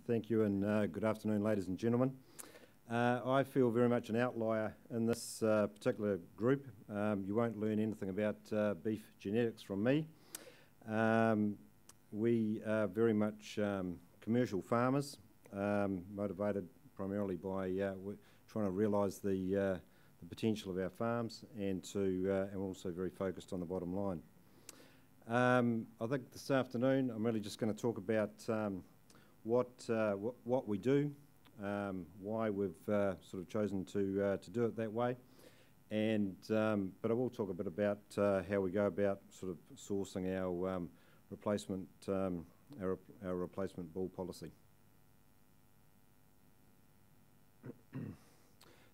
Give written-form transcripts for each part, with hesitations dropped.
Thank you, and good afternoon, ladies and gentlemen. I feel very much an outlier in this particular group. You won't learn anything about beef genetics from me. We are very much commercial farmers, motivated primarily by trying to realise the potential of our farms, and we're also very focused on the bottom line. I think this afternoon I'm really just going to talk about what we do, why we've sort of chosen to do it that way, and but I will talk a bit about how we go about sort of sourcing our replacement our replacement bull policy.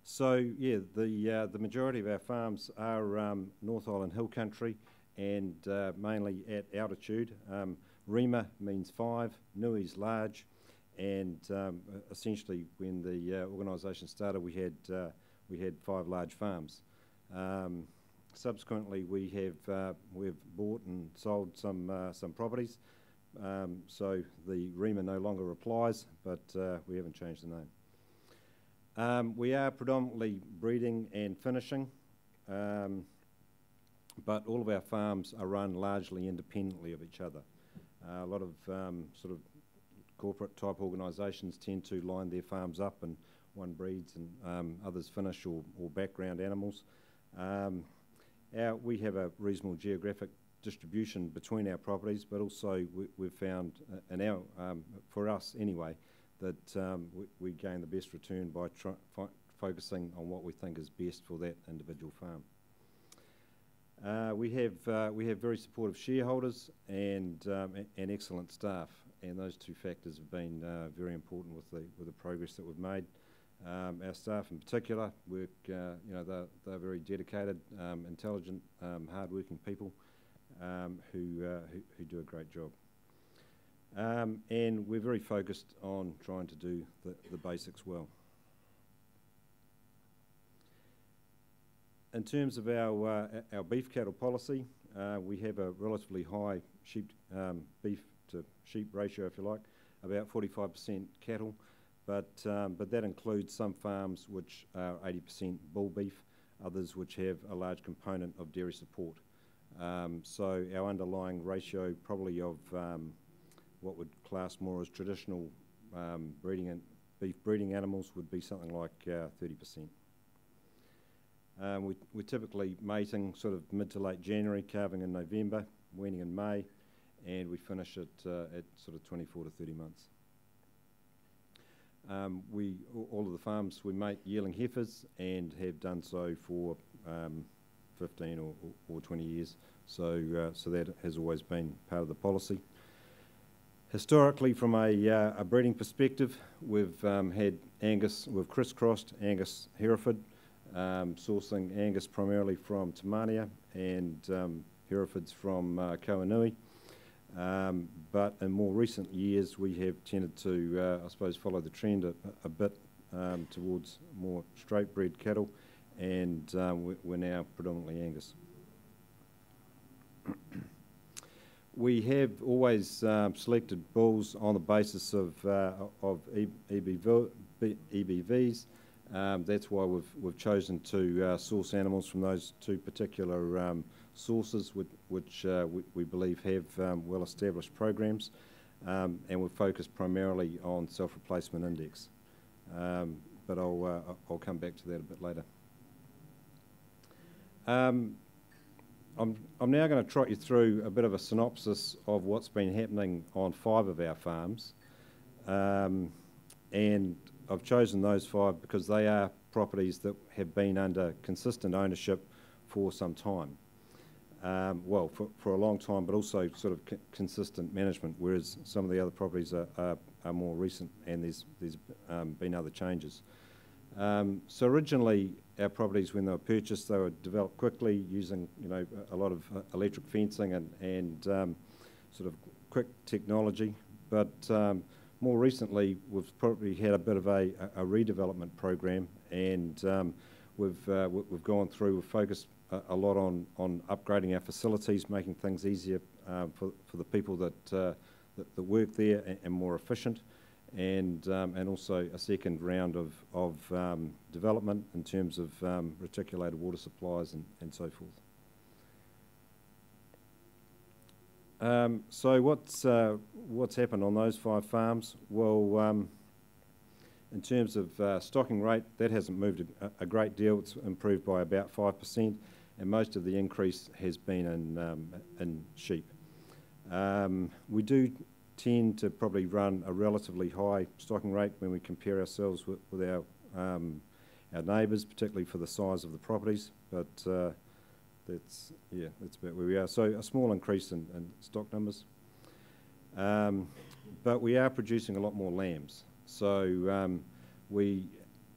So yeah, the majority of our farms are North Island hill country, and mainly at altitude. Rima means 5, Nui's large, and essentially when the organisation started, we had 5 large farms. Subsequently, we've bought and sold some properties, so the Rima no longer applies, but we haven't changed the name. We are predominantly breeding and finishing, but all of our farms are run largely independently of each other. A lot of sort of corporate type organisations tend to line their farms up, and one breeds and others finish or background animals. We have a reasonable geographic distribution between our properties, but also we've found, for us anyway, that we gain the best return by focusing on what we think is best for that individual farm. We have very supportive shareholders and excellent staff, and those two factors have been very important with the progress that we've made. Our staff in particular work, they're very dedicated, intelligent, hard-working people who do a great job. And we're very focused on trying to do the basics well. In terms of our beef cattle policy, we have a relatively high beef to sheep ratio, if you like, about 45% cattle, but that includes some farms which are 80% bull beef, others which have a large component of dairy support. So our underlying ratio probably of what would class more as traditional beef breeding animals would be something like 30%. We're typically mating sort of mid to late January, calving in November, weaning in May, and we finish at sort of 24 to 30 months. All of the farms we mate yearling heifers, and have done so for 15 or 20 years, so that has always been part of the policy. Historically, from a breeding perspective, we've had Angus, we've crisscrossed Angus Hereford, sourcing Angus primarily from Tamania and Herefords from Kawanui. But in more recent years, we have tended to, I suppose, follow the trend a bit towards more straight bred cattle, and we're now predominantly Angus. We have always selected bulls on the basis of EBVs. That's why we've chosen to source animals from those two particular sources, which we believe have well-established programs, and we've focused primarily on self-replacement index. But I'll come back to that a bit later. I'm now going to trot you through a bit of a synopsis of what's been happening on 5 of our farms, and I've chosen those 5 because they are properties that have been under consistent ownership for some time. Well, for a long time, but also sort of consistent management, whereas some of the other properties are more recent, and there's been other changes. So originally, our properties, when they were purchased, they were developed quickly using a lot of electric fencing and sort of quick technology, but more recently, we've probably had a bit of a redevelopment program, and we've gone through. We've focused a lot on upgrading our facilities, making things easier for the people that work there, and more efficient. and also a second round of development in terms of reticulated water supplies and so forth. So what's happened on those 5 farms? Well, in terms of stocking rate, that hasn't moved a great deal. It's improved by about 5%, and most of the increase has been in sheep. We do tend to probably run a relatively high stocking rate when we compare ourselves with our neighbours, particularly for the size of the properties, but that's about where we are. So a small increase in stock numbers. But we are producing a lot more lambs. So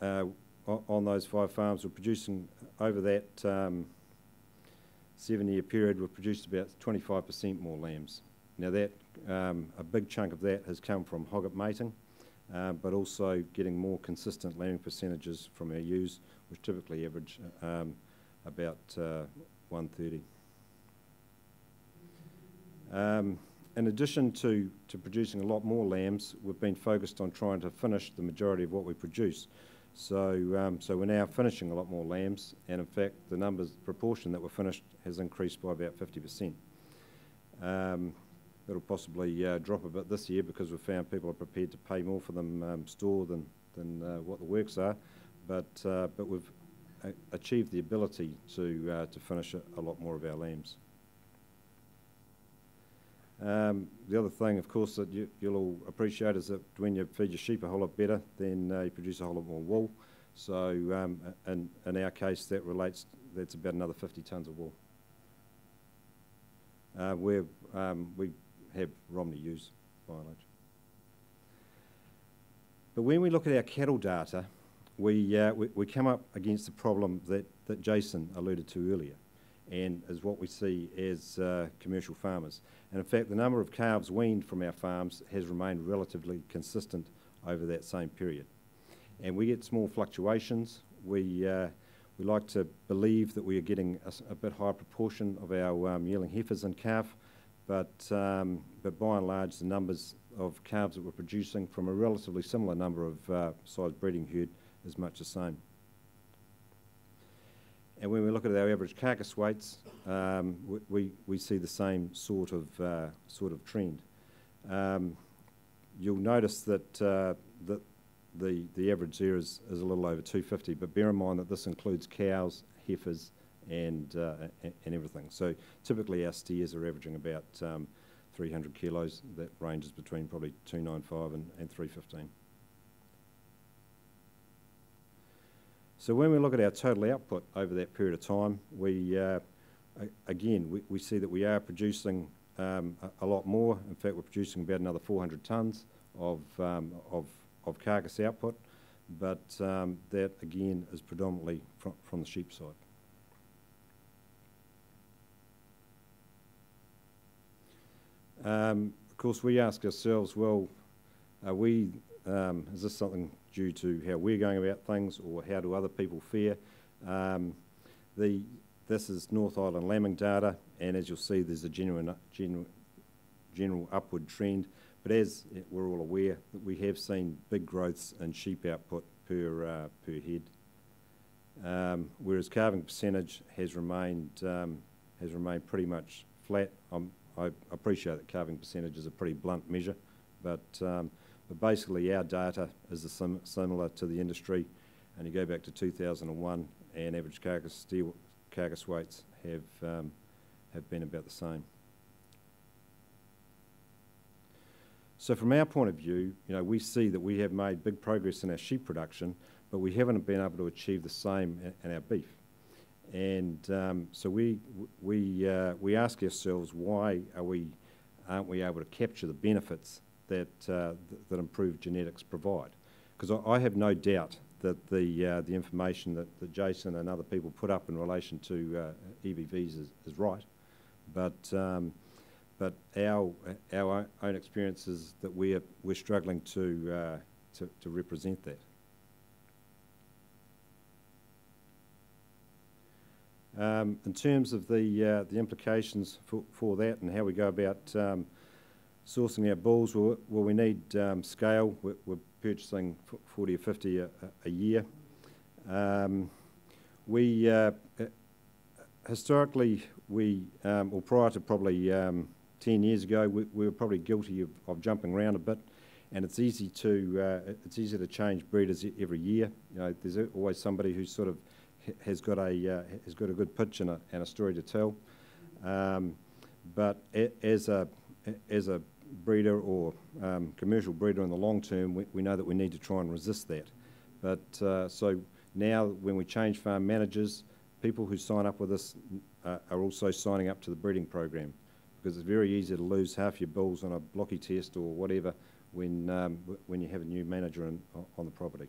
on those 5 farms, we're producing over that 7-year period, we've produced about 25% more lambs. Now that, a big chunk of that has come from hogget mating, but also getting more consistent lambing percentages from our ewes, which typically average about 130. In addition to producing a lot more lambs, we've been focused on trying to finish the majority of what we produce. So we're now finishing a lot more lambs, and in fact the proportion that were finished has increased by about 50%. It'll possibly drop a bit this year because we've found people are prepared to pay more for them store than what the works are, but we've achieved the ability to finish a lot more of our lambs. The other thing, of course, that you'll all appreciate is that when you feed your sheep a whole lot better, then you produce a whole lot more wool. So in our case, that's about another 50 tonnes of wool. We have Romney ewes, by and large. But when we look at our cattle data, we come up against the problem that Jason alluded to earlier, and is what we see as commercial farmers. And in fact, the number of calves weaned from our farms has remained relatively consistent over that same period. And we get small fluctuations. We like to believe that we are getting a bit higher proportion of our yearling heifers in calf, but by and large, the numbers of calves that we're producing from a relatively similar number of size breeding herd is much the same. And when we look at our average carcass weights, we see the same sort of trend. You'll notice that the average there is a little over 250, but bear in mind that this includes cows, heifers, and everything. So typically our steers are averaging about 300 kilos. That ranges between probably 295 and 315. So when we look at our total output over that period of time, we see that we are producing a lot more. In fact, we're producing about another 400 tonnes of carcass output, but that again is predominantly from the sheep side. Of course, we ask ourselves, well, is this something due to how we're going about things, or how do other people fare? This is North Island lambing data, and as you'll see, there's a general upward trend. But as we're all aware, we have seen big growths in sheep output per head, whereas calving percentage has remained pretty much flat. I appreciate that calving percentage is a pretty blunt measure, but basically our data is similar to the industry, and you go back to 2001, and average carcass weights have been about the same. So from our point of view, we see that we have made big progress in our sheep production, but we haven't been able to achieve the same in our beef. And so we ask ourselves, why aren't we able to capture the benefits that improved genetics provide? Because I have no doubt that the information that Jason and other people put up in relation to EBVs is right, but our own experience is that we're struggling to represent that. In terms of the implications for that and how we go about sourcing our bulls, well we need scale. We're purchasing 40 or 50 a year. Historically, or prior to probably 10 years ago, we were probably guilty of jumping around a bit, and it's easy to change breeders every year. You know, there's always somebody who sort of has got a good pitch and a story to tell. But as a breeder or commercial breeder in the long term, we know that we need to try and resist that. But so now when we change farm managers, people who sign up with us are also signing up to the breeding program, because it's very easy to lose half your bulls on a blocky test or whatever when you have a new manager on the property.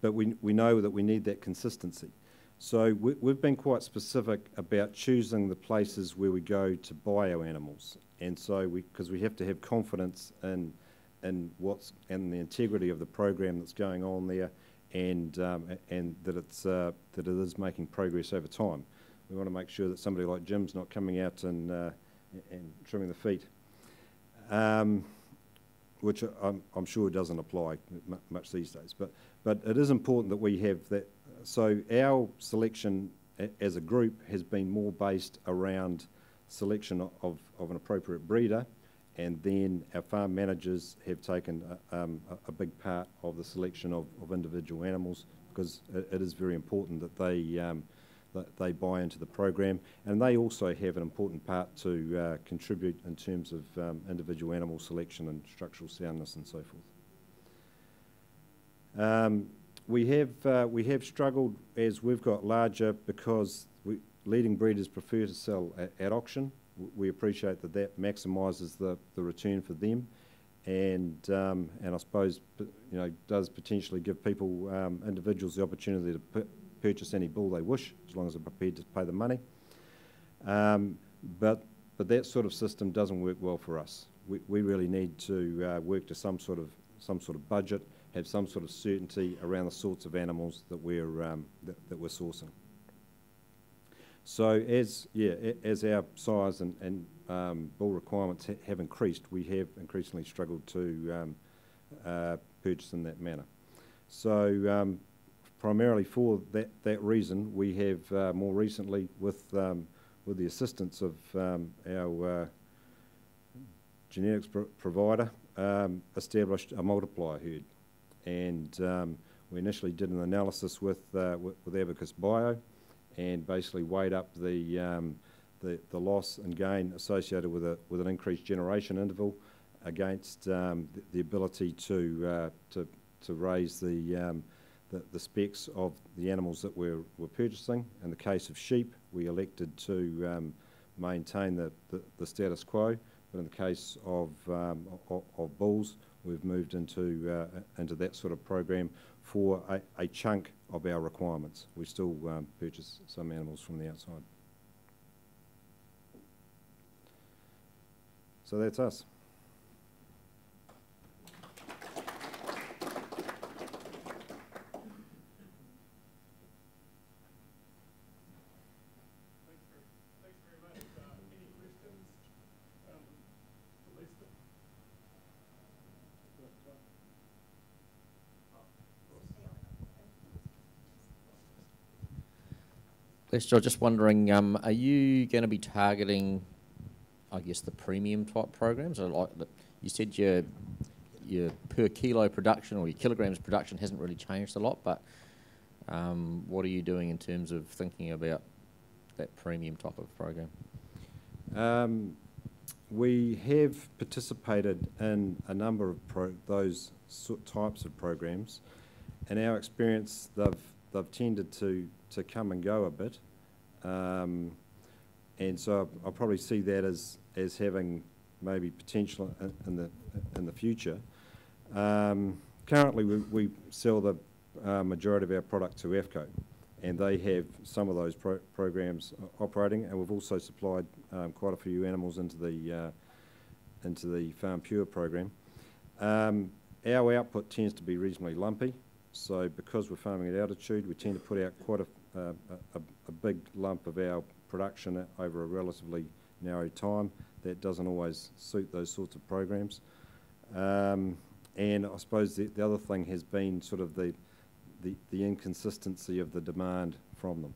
But we know that we need that consistency. So we've been quite specific about choosing the places where we go to buy our animals, and so because we have to have confidence in the integrity of the program that's going on there, and that it is making progress over time. We want to make sure that somebody like Jim's not coming out and trimming the feet, which I'm sure doesn't apply much these days. But it is important that we have that. So our selection as a group has been more based around selection of an appropriate breeder, and then our farm managers have taken a big part of the selection of individual animals, because it is very important that they buy into the program, and they also have an important part to contribute in terms of individual animal selection and structural soundness and so forth. We have struggled as we've got larger, because leading breeders prefer to sell at auction. We appreciate that maximises the return for them, and I suppose does potentially give people, individuals, the opportunity to purchase any bull they wish, as long as they're prepared to pay the money. But that sort of system doesn't work well for us. We really need to work to some sort of budget, have some sort of certainty around the sorts of animals that we're sourcing. So as our size and bull requirements have increased, we have increasingly struggled to purchase in that manner. So primarily for that reason, we have more recently, with the assistance of our genetics provider, established a multiplier herd, and we initially did an analysis with Abacus Bio, and basically weighed up the loss and gain associated with an increased generation interval against the ability to raise the specs of the animals that we're purchasing. In the case of sheep, we elected to maintain the status quo, but in the case of bulls, we've moved into that sort of program for a chunk of our requirements. We still purchase some animals from the outside. So that's us. Lester, just wondering, are you going to be targeting, I guess, the premium type programs? Or like you said, your per kilo production or your kilograms production hasn't really changed a lot, but what are you doing in terms of thinking about that premium type of program? We have participated in a number of those types of programs. In our experience, they've tended to come and go a bit, and so I probably see that as having maybe potential in the future. Currently, we sell the majority of our product to AFCO, and they have some of those programs operating, and we've also supplied quite a few animals into the Farm Pure program. Our output tends to be reasonably lumpy, so because we're farming at altitude, we tend to put out a big lump of our production over a relatively narrow time. That doesn't always suit those sorts of programs. And I suppose the other thing has been sort of the inconsistency of the demand from them.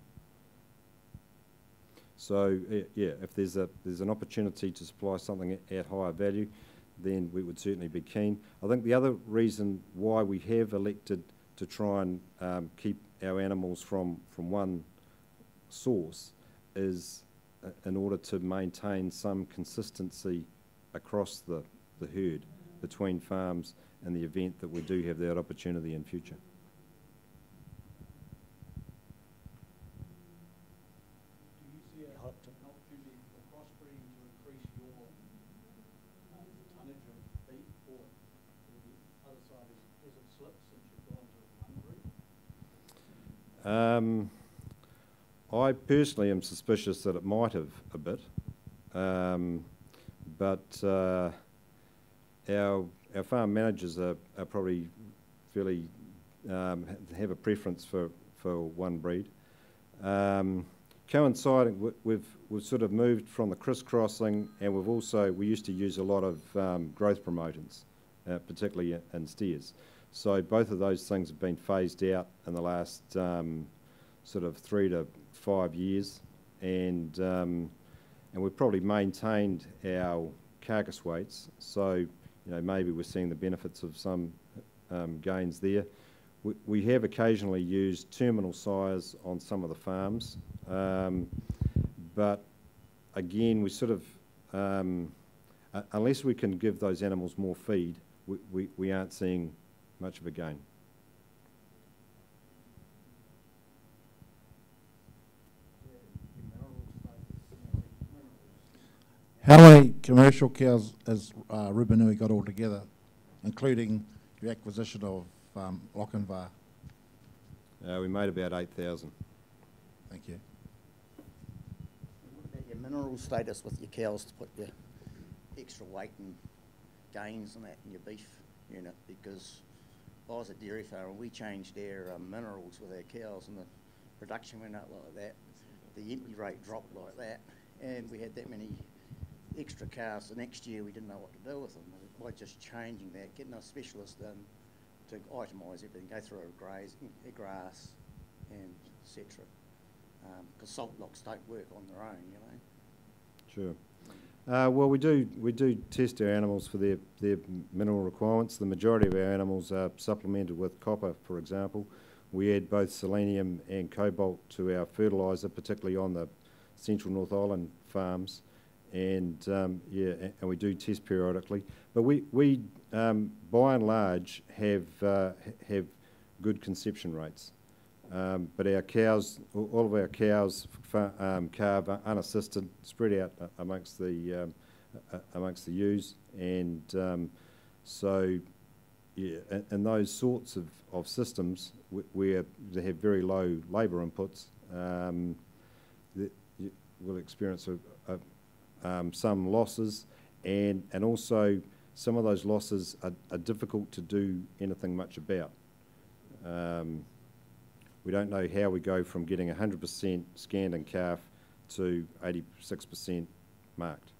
So yeah, if there's an opportunity to supply something at higher value, then we would certainly be keen. I think the other reason why we have elected to try and keep our animals from one source is in order to maintain some consistency across the herd between farms in the event that we do have that opportunity in future. Do you see an opportunity for crossbreeding to increase your tonnage of beef, or the other side has it slipped since you've gone to one breed? I personally am suspicious that it might have a bit, but our farm managers are probably fairly have a preference for one breed. Coinciding, we've sort of moved from the crisscrossing, and we used to use a lot of growth promotants, particularly in steers. So both of those things have been phased out in the last sort of 3 to 5 years, and we've probably maintained our carcass weights. So maybe we're seeing the benefits of some gains there. We have occasionally used terminal sires on some of the farms, but again, we sort of unless we can give those animals more feed, we aren't seeing much of a gain. How many commercial cows has Rimanui got altogether, including your acquisition of Lochinvar? We made about 8,000. Thank you. What about your mineral status with your cows to put your extra weight and gains and that in your beef unit? Because I was a dairy farmer, we changed our minerals with our cows and the production went up like that. The empty rate dropped like that, and we had that many extra cows. The next year we didn't know what to do with them. By just changing that, getting a specialist to itemise everything, go through a grass and etc. Because salt blocks don't work on their own, Sure. Well, we do test our animals for their mineral requirements. The majority of our animals are supplemented with copper, for example. We add both selenium and cobalt to our fertiliser, particularly on the Central North Island farms, and and we do test periodically. But we by and large have good conception rates. But our cows, all of our cows calve unassisted, spread out amongst the ewes, and so yeah, and those sorts of systems where they have very low labour inputs, will experience some losses, and also some of those losses are difficult to do anything much about. We don't know how we go from getting 100% scanned and calf to 86% marked.